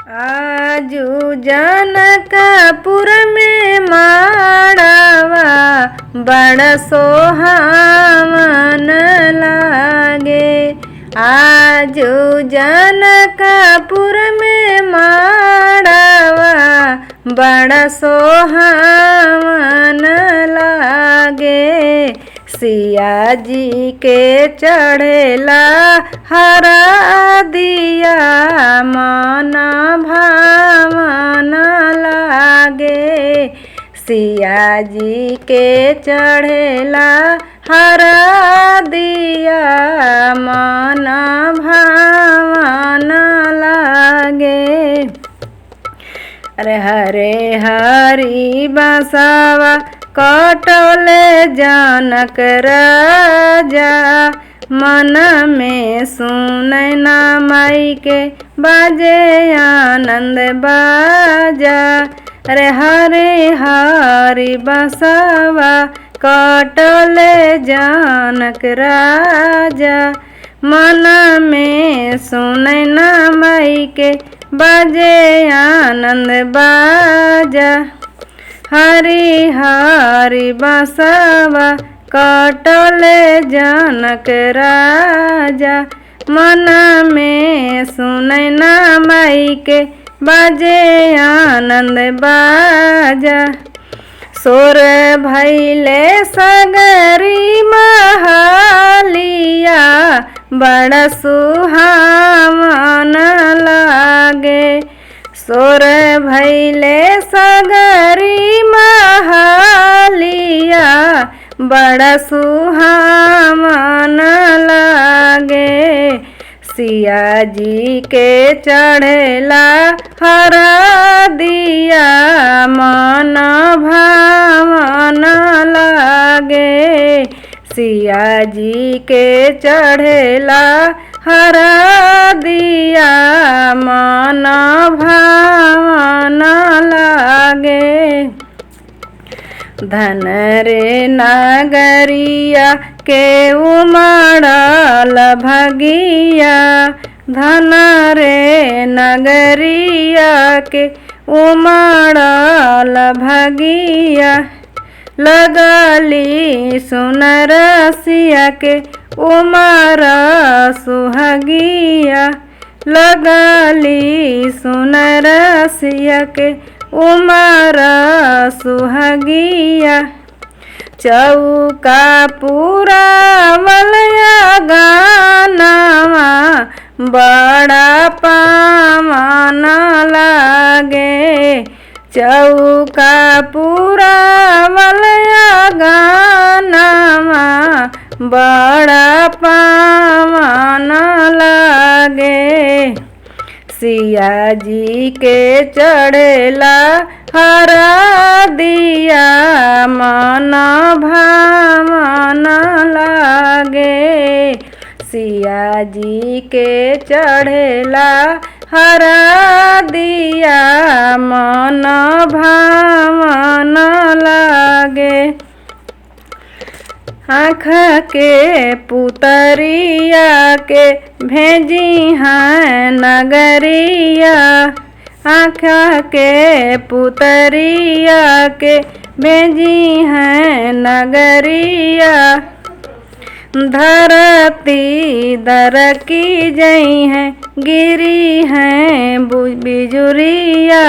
आजू जनकपुर में माड़वा बड़ सोहावन लागे। आजू जनकपुर में माड़वा बड़ सोहावन लागे। सिया जी के चढ़ेला हरा दिया मन भावन लागे। सिया जी के चढ़ेला हरा दिया मन भावन लागे। अरे हरे हरी बसवा कटोले जनक राजा। मन में सुनैना माई के बाजे आनंद बाजा। अरे हरे हरी बसवा कटोले जनक राजा। मन में सुनैना माई के बाजे आनंद बाजा। हरी हरी बसवा कटोले जनक राजा। मन में सुनैना माई के बाजे आनंद बाजा। सोर भैले सगरी महलिया बड़ सुहावन लागे। सोर भैले सगरी महलिया बड़ सुहावन लागे। सिया जी के चढ़ेला हरा दिया मन भावन लागे। सिया जी के चढ़ेला हरा दिया मन भावन लागे। धन रे नगरिया के उमड़ल भगिया। धन रे नगरिया के उमड़ल भगिया। लगली सुनरसिया के उमर सुहगिया। लगली सुनरसिया के उमर सुहगिया। चौका पूरा वलया गानवा बड़ा पावन लागे। चौका पूरा वलया गानवा बड़ा पावन लागे। सिया जी के चढ़ेला हरा दिया मन भावन लागे। सिया जी के चढ़ेला हरा दिया मन भावन लागे। आँख के पुतरिया के भेजी हैं नगरिया। आँख के पुतरिया के भेजी हैं नगरिया। धरती दरकी जई हैं गिरी हैं बिजुरिया।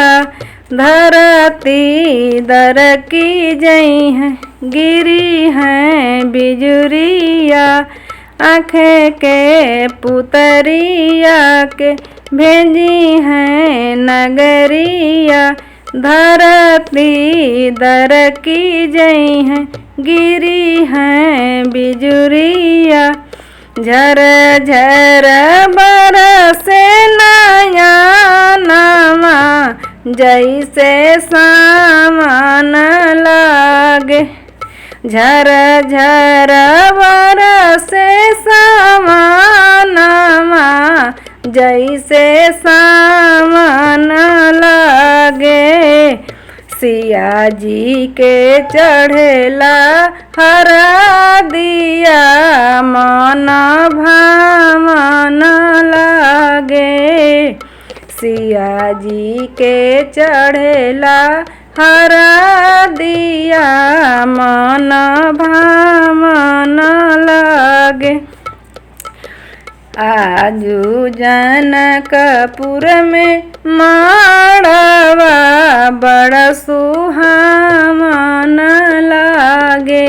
धरती दरकी जई हैं गिरी हैं बिजुरिया। आँख के पुतरिया के भेजी हैं नगरिया। धरती दरकी जई हैं गिरी हैं बिजुरिया। झर झर बरसे नयनवा जैसे सावन लागे। झर झर बरसे सावनवा जैसे सावन लागे। सिया जी के चढ़ेला हरा दिया मन भावन लागे। सिया जी के चढ़ेला हरा दिया मन भावन लागे। आजू जनकपुर में माड़वा बड़ा सुहावन लागे।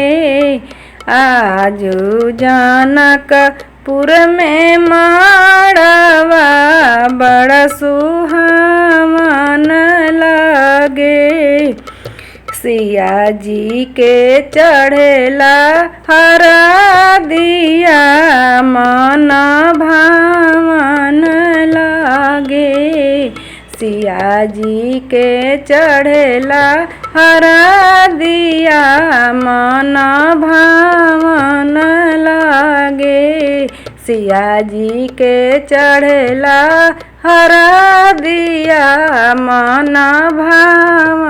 आजू जनकपुर में माड़वा बड़ा सुहावन लागे। सिया जी के चढ़ेला हरा दिया मन भावन लागे। सिया जी के चढ़ेला हरा दिया मन भावन लागे। सिया जी के चढ़ेला हरा दिया मन भावन